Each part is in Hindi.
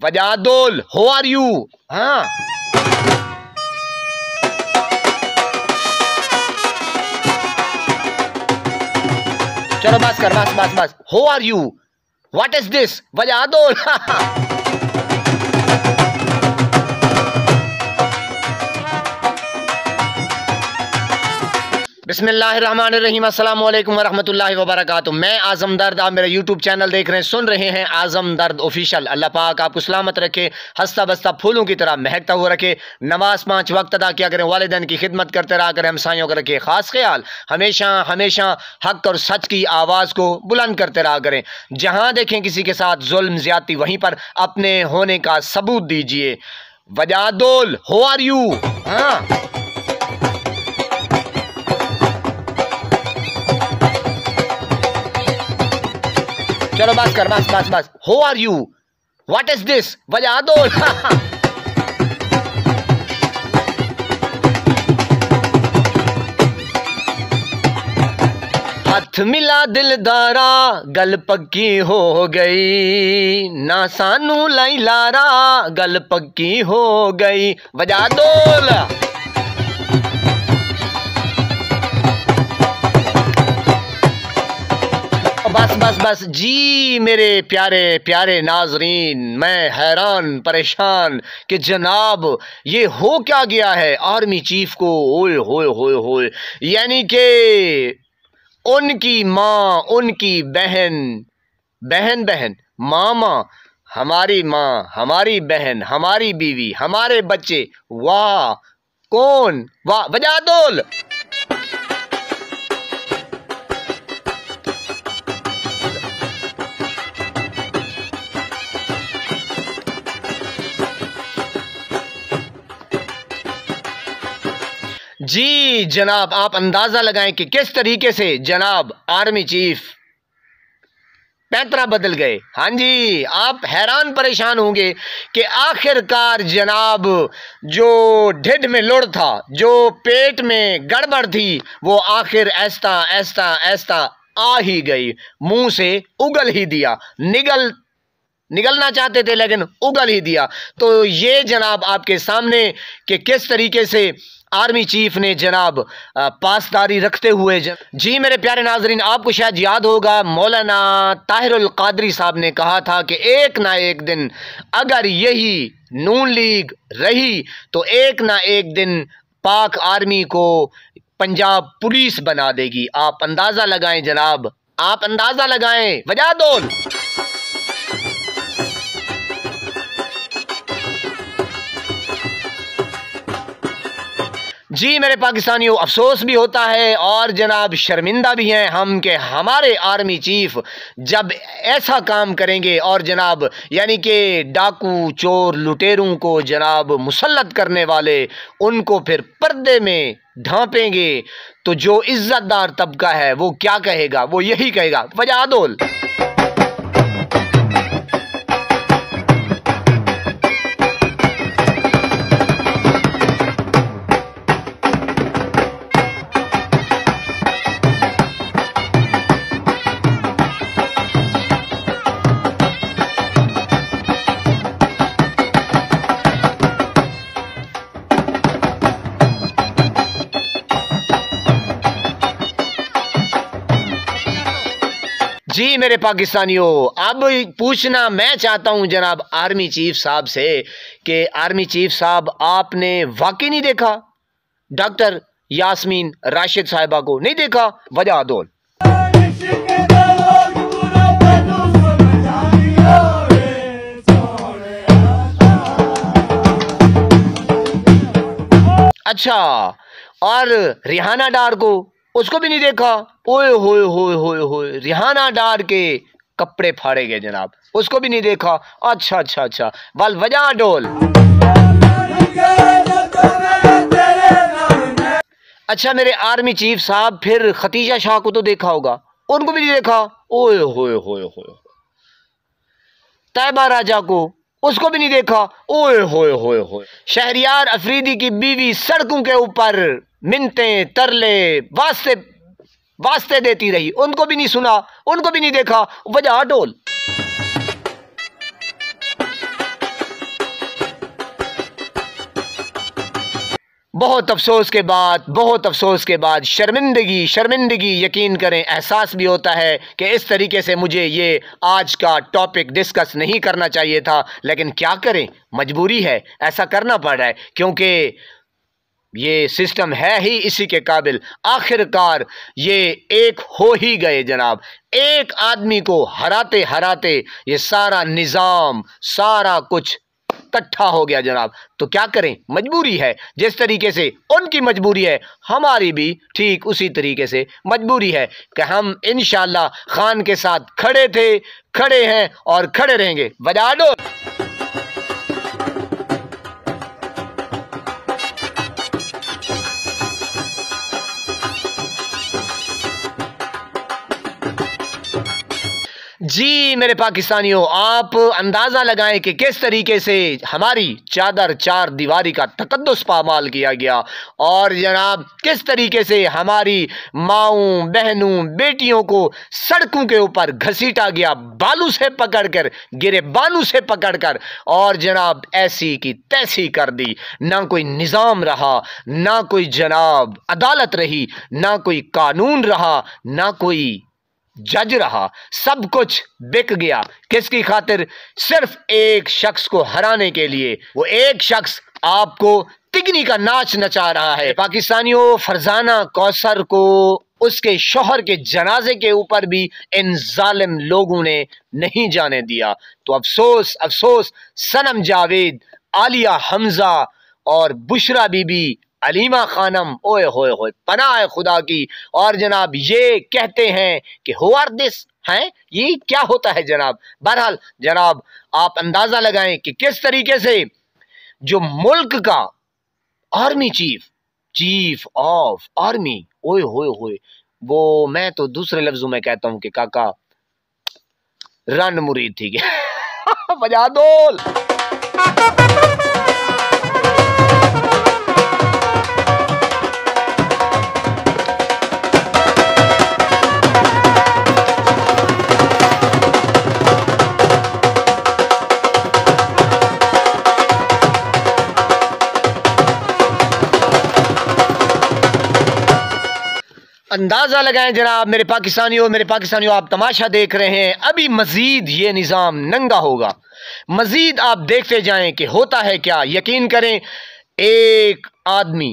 वजादोल, हाउ आर यू? हाँ, चलो बस कर, बस बस बस। How are you? What is this? वजादोल। बिस्मिल्लाहिर्रहमानिर्रहीम, अस्सलाम वालेकुम वरहमतुल्लाहि वबरकातुहू। मैं आजम दर्द, आप मेरा यूट्यूब चैनल देख रहे हैं, सुन रहे हैं आजम दर्द ऑफिशियल। अल्लाह पाक आपको सलामत रखे, हंसता बसता फूलों की तरह महकता हुआ रखे। नमाज 5 वक्त अदा किया करें, वालिदैन की खिदमत करते रहा करें, हमसायों का रखे खास ख्याल। हमेशा हमेशा हक और सच की आवाज़ को बुलंद करते रहा करें। जहां देखें किसी के साथ जुल्म ज्यादती, वहीं पर अपने होने का सबूत दीजिए। वजादोल, हाउ आर यू? हाँ, चलो बस कर, बस बस बस। How are you? What is this? वजादोल। हाथ मिला दिलदारा, गल पक्की हो गई, ना सानू लाई लारा, गल पक्की हो गई। वजादोल। बस बस बस जी मेरे प्यारे प्यारे नाजरीन, मैं हैरान परेशान कि जनाब ये हो क्या गया है आर्मी चीफ को। ओए होए होए होए, यानी कि उनकी माँ, उनकी बहन, बहन बहन, मामा, हमारी माँ, हमारी बहन, हमारी बीवी, हमारे बच्चे। वाह, कौन? वाह, वजादोल। जी जनाब, आप अंदाजा लगाएं कि किस तरीके से जनाब आर्मी चीफ पैंतरा बदल गए। हाँ जी, आप हैरान परेशान होंगे कि आखिरकार जनाब जो ढिड में लुढ़ था, जो पेट में गड़बड़ थी, वो आखिर ऐसा ऐसा ऐसा आ ही गई, मुंह से उगल ही दिया। निगलना चाहते थे लेकिन उगल ही दिया। तो ये जनाब आपके सामने कि किस तरीके से आर्मी चीफ ने जनाब पासदारी रखते हुए जी मेरे प्यारे नाजरीन, आपको शायद याद होगा मौलाना ताहिरुल कादरी साहब ने कहा था कि एक ना एक दिन अगर यही नून लीग रही तो एक ना एक दिन पाक आर्मी को पंजाब पुलिस बना देगी। आप अंदाजा लगाएं जनाब, आप अंदाजा लगाएं। वजादोल। जी मेरे पाकिस्तानियों, अफसोस भी होता है और जनाब शर्मिंदा भी हैं हम कि हमारे आर्मी चीफ जब ऐसा काम करेंगे और जनाब यानी कि डाकू, चोर, लुटेरों को जनाब मुसल्लत करने वाले उनको फिर पर्दे में ढांपेंगे तो जो इज्जतदार तबका है वो क्या कहेगा? वो यही कहेगा, वजादोल। जी मेरे पाकिस्तानियों, अब पूछना मैं चाहता हूं जनाब आर्मी चीफ साहब से कि आर्मी चीफ साहब, आपने वाकई नहीं देखा डॉक्टर यास्मीन राशिद साहिबा को? नहीं देखा? वजादोल। अच्छा, और रिहाना डार को, उसको भी नहीं देखा? ओए होए होए होए होए, रिहाना डार के कपड़े फाड़े गए जनाब, उसको भी नहीं देखा? अच्छा अच्छा अच्छा, वाल वजादोल। अच्छा मेरे आर्मी चीफ साहब, फिर खतीजा शाह को तो देखा होगा, उनको भी नहीं देखा? ओए होए होए होए। तैयबा राजा को, उसको भी नहीं देखा? ओए होए होए होए। शहरियार अफरीदी की बीवी सड़कों के ऊपर मिन्नते तरले वास्ते देती रही, उनको भी नहीं सुना, उनको भी नहीं देखा? वजादोल। बहुत अफसोस के बाद, बहुत अफसोस के बाद शर्मिंदगी शर्मिंदगी यकीन करें एहसास भी होता है कि इस तरीके से मुझे ये आज का टॉपिक डिस्कस नहीं करना चाहिए था, लेकिन क्या करें, मजबूरी है, ऐसा करना पड़ रहा है क्योंकि ये सिस्टम है ही इसी के काबिल। आखिरकार ये एक हो ही गए जनाब, एक आदमी को हराते हराते ये सारा निज़ाम, सारा कुछ इकट्ठा हो गया जनाब। तो क्या करें, मजबूरी है। जिस तरीके से उनकी मजबूरी है, हमारी भी ठीक उसी तरीके से मजबूरी है कि हम इंशाअल्लाह खान के साथ खड़े थे, खड़े हैं और खड़े रहेंगे। बजा दो। जी मेरे पाकिस्तानियों, आप अंदाज़ा लगाएं कि किस तरीके से हमारी चादर चार दीवारी का तकद्दुस पामाल किया गया और जनाब किस तरीके से हमारी माओं, बहनों, बेटियों को सड़कों के ऊपर घसीटा गया, बालू से पकड़कर, गिरेबानू से पकड़कर, और जनाब ऐसी की तैसी कर दी। ना कोई निज़ाम रहा, ना कोई जनाब अदालत रही, ना कोई कानून रहा, ना कोई जज रहा, सब कुछ बिक गया। किसकी खातिर? सिर्फ एक शख्स को हराने के लिए। वो एक शख्स आपको तिगनी का नाच नचा रहा है। पाकिस्तानियों, फरजाना कौसर को उसके शौहर के जनाजे के ऊपर भी इन जालिम लोगों ने नहीं जाने दिया। तो अफसोस अफसोस, सनम जावेद, आलिया हमजा और बुशरा बीबी, अलीमा खानम, ओए होए होए, पनाह खुदा की। और जनाब ये कहते हैं कि हु आर दिस, हैं ये क्या होता है जनाब। बहरहाल जनाब आप अंदाजा लगाएं कि किस तरीके से जो मुल्क का army chief, chief of army, ओए होए होए, वो मैं तो दूसरे लफ्जों में कहता हूं कि काका रन मुरीद थी। बजा दो। अंदाजा लगाएं जनाब मेरे पाकिस्तानियों, आप तमाशा देख रहे हैं। अभी मजीद ये निज़ाम नंगा होगा, मजीद आप देखते जाएं कि होता है क्या। यकीन करें, एक आदमी,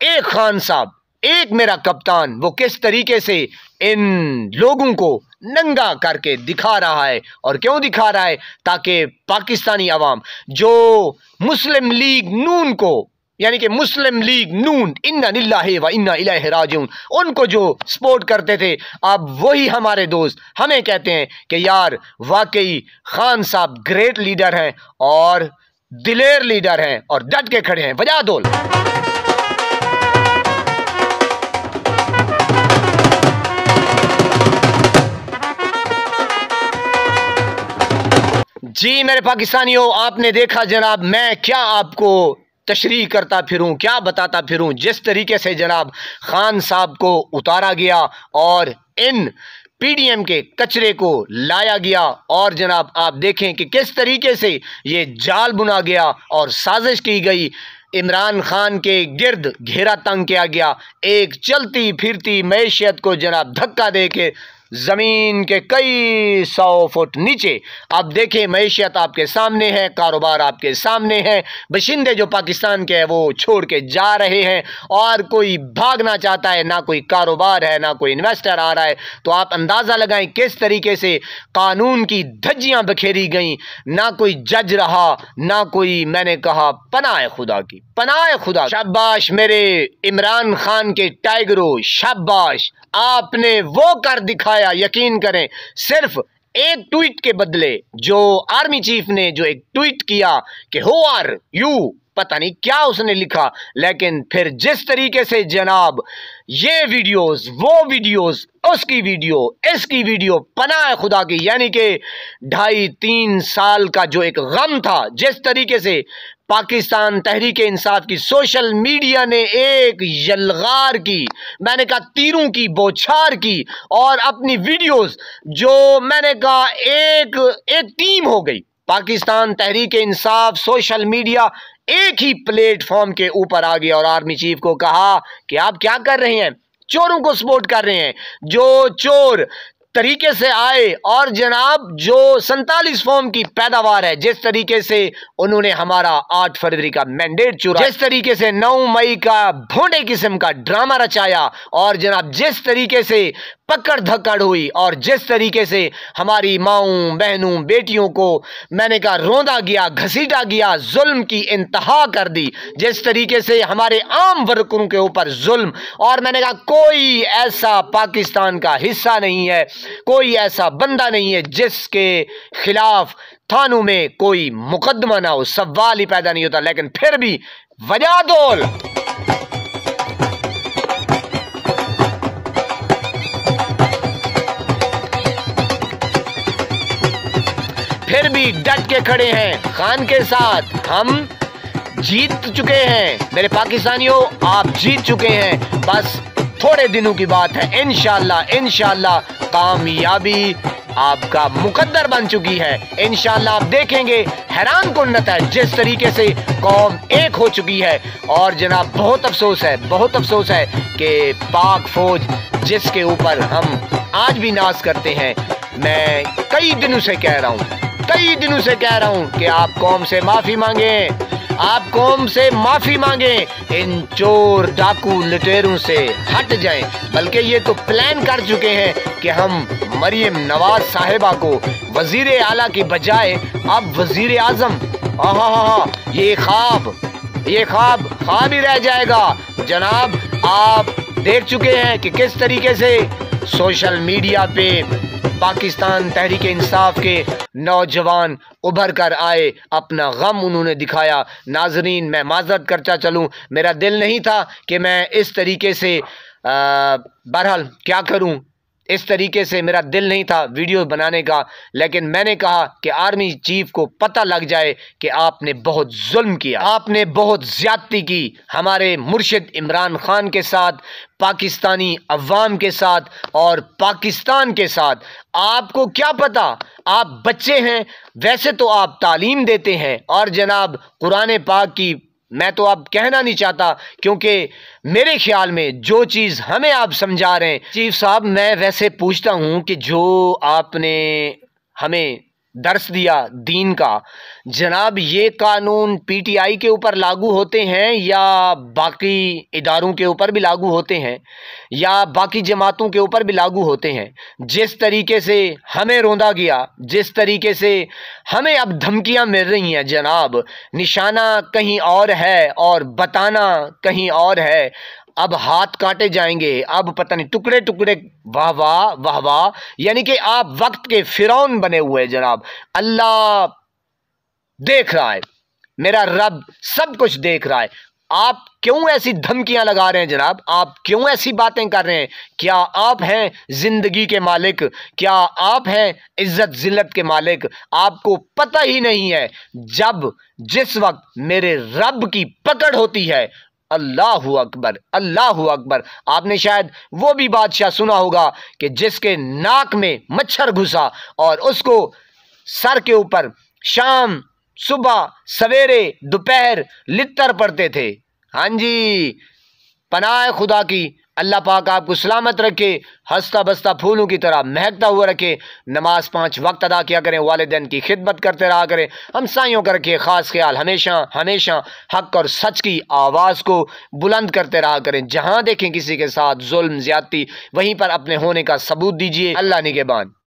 एक खान साहब, एक मेरा कप्तान, वो किस तरीके से इन लोगों को नंगा करके दिखा रहा है। और क्यों दिखा रहा है? ताकि पाकिस्तानी अवाम जो मुस्लिम लीग नून को, यानी कि मुस्लिम लीग नून, इन्ना लिल्लाहि व इन्ना इलैहि राजिऊन, उनको जो सपोर्ट करते थे, अब वही हमारे दोस्त हमें कहते हैं कि यार वाकई खान साहब ग्रेट लीडर हैं और दिलेर लीडर हैं और डट के खड़े हैं। बजा दो। जी मेरे पाकिस्तानियों, आपने देखा जनाब मैं क्या आपको तशरीह करता फिरूं, क्या बताता फिरूं। जिस तरीके से जनाब खान साहब को उतारा गया और इन पीडीएम के कचरे को लाया गया, और जनाब आप देखें कि किस तरीके से ये जाल बुना गया और साजिश की गई। इमरान खान के गिर्द घेरा तंग किया गया, एक चलती फिरती मैशियत को जनाब धक्का दे के ज़मीन के कई 100 फुट नीचे। अब देखें, मैशियत आपके सामने है, कारोबार आपके सामने है, बशिंदे जो पाकिस्तान के हैं वो छोड़ के जा रहे हैं और कोई भागना चाहता है, ना कोई कारोबार है, ना कोई इन्वेस्टर आ रहा है। तो आप अंदाज़ा लगाएं किस तरीके से कानून की धज्जियां बखेरी गईं। ना कोई जज रहा, ना कोई, मैंने कहा पनाह खुदा की, पनाह खुदा। शाबाश मेरे इमरान खान के टाइगरों, शाबाश, आपने वो कर दिखाया। यकीन करें, सिर्फ एक ट्वीट के बदले जो आर्मी चीफ ने जो एक ट्वीट किया कि हु आर यू, पता नहीं क्या उसने लिखा, लेकिन फिर जिस तरीके से जनाब ये वीडियोस, वो वीडियोस, उसकी वीडियो, इसकी वीडियो, पनाह खुदा की, यानी कि 2.5-3 साल का जो एक गम था, जिस तरीके से पाकिस्तान तहरीक इंसाफ की सोशल मीडिया ने एक यलगार की, मैंने कहा तीरों की बौछार की, और अपनी वीडियोस जो मैंने कहा एक टीम हो गई। पाकिस्तान तहरीक इंसाफ सोशल मीडिया एक ही प्लेटफॉर्म के ऊपर आ गया और आर्मी चीफ को कहा कि आप क्या कर रहे हैं, चोरों को सपोर्ट कर रहे हैं। जो चोर तरीके से आए और जनाब जो 47 फॉर्म की पैदावार है, जिस तरीके से उन्होंने हमारा 8 फरवरी का मैंडेट चुरा, जिस तरीके से 9 मई का भोंडे किस्म का ड्रामा रचाया, और जनाब जिस तरीके से पकड़ धक्कड़ हुई और जिस तरीके से हमारी माओं बहनों बेटियों को मैंने कहा रोंदा गया, घसीटा गया, जुल्म की इंतहा कर दी, जिस तरीके से हमारे आम वर्करों के ऊपर जुल्म, और मैंने कहा कोई ऐसा पाकिस्तान का हिस्सा नहीं है, कोई ऐसा बंदा नहीं है जिसके खिलाफ थानों में कोई मुकदमा ना हो, सवाल ही पैदा नहीं होता। लेकिन फिर भी वजह दोल फिर भी डट के खड़े हैं खान के साथ। हम जीत चुके हैं मेरे पाकिस्तानियों, आप जीत चुके हैं, बस थोड़े दिनों की बात है। इंशाल्लाह कामयाबी आपका मुकद्दर बन चुकी है। इंशाल्लाह आप देखेंगे हैरान कुन्नत है जिस तरीके से कौम एक हो चुकी है। और जनाब बहुत अफसोस है कि पाक फौज जिसके ऊपर हम आज भी नाज करते हैं, मैं कई दिनों से कह रहा हूं कि आप कौम से माफी मांगे, इन चोर डाकू लुटेरों से हट जाएं। बल्कि ये तो प्लान कर चुके हैं कि हम मरियम नवाज साहिबा को वजीर आला की बजाय अब वजीर आजम, ये ख्वाब ही रह जाएगा। जनाब आप देख चुके हैं कि किस तरीके से सोशल मीडिया पे पाकिस्तान तहरीक इंसाफ के नौजवान उभर कर आए, अपना गम उन्होंने दिखाया। नाजरीन मैं माजरत करता चलूं, मेरा दिल नहीं था कि मैं इस तरीके से बहरहाल क्या करूं, इस तरीके से मेरा दिल नहीं था वीडियो बनाने का, लेकिन मैंने कहा कि आर्मी चीफ को पता लग जाए कि आपने बहुत जुल्म किया, आपने बहुत ज्यादती की हमारे मुर्शिद इमरान खान के साथ, पाकिस्तानी अवाम के साथ और पाकिस्तान के साथ। आपको क्या पता, आप बच्चे हैं, वैसे तो आप तालीम देते हैं, और जनाब कुरान पाक की मैं तो अब कहना नहीं चाहता, क्योंकि मेरे ख्याल में जो चीज़ हमें आप समझा रहे हैं चीफ साहब, मैं वैसे पूछता हूं कि जो आपने हमें दर्स दिया दीन का, जनाब ये कानून पीटीआई के ऊपर लागू होते हैं या बाकी इदारों के ऊपर भी लागू होते हैं या बाकी जमातों के ऊपर भी लागू होते हैं? जिस तरीके से हमें रोंदा गया, जिस तरीके से हमें अब धमकियां मिल रही हैं जनाब, निशाना कहीं और है और बताना कहीं और है। अब हाथ काटे जाएंगे, अब पता नहीं टुकड़े टुकड़े, वाह वाह वाह वाह, यानी कि आप वक्त के फिरौन बने हुए जनाब। अल्लाह देख रहा है, मेरा रब सब कुछ देख रहा है। आप क्यों ऐसी धमकियां लगा रहे हैं जनाब, आप क्यों ऐसी बातें कर रहे हैं? क्या आप हैं जिंदगी के मालिक? क्या आप हैं इज्जत जिल्लत के मालिक? आपको पता ही नहीं है जब जिस वक्त मेरे रब की पकड़ होती है, अल्लाहु अकबर, अल्लाहु अकबर। आपने शायद वो भी बादशाह सुना होगा कि जिसके नाक में मच्छर घुसा और उसको सर के ऊपर शाम सुबह सवेरे दोपहर लित्तर पड़ते थे। हाँ जी, पनाह खुदा की, अल्लाह पाक आपको सलामत रखे, हंसता बसता फूलों की तरह महकता हुआ रखे। नमाज 5 वक्त अदा किया करें, वालिदैन की खिदमत करते रहा करें, हमसायों का रखिए खास ख्याल, हमेशा हमेशा हक और सच की आवाज़ को बुलंद करते रहा करें। जहां देखें किसी के साथ जुल्म ज्यादती, वहीं पर अपने होने का सबूत दीजिए। अल्लाह निगहबान।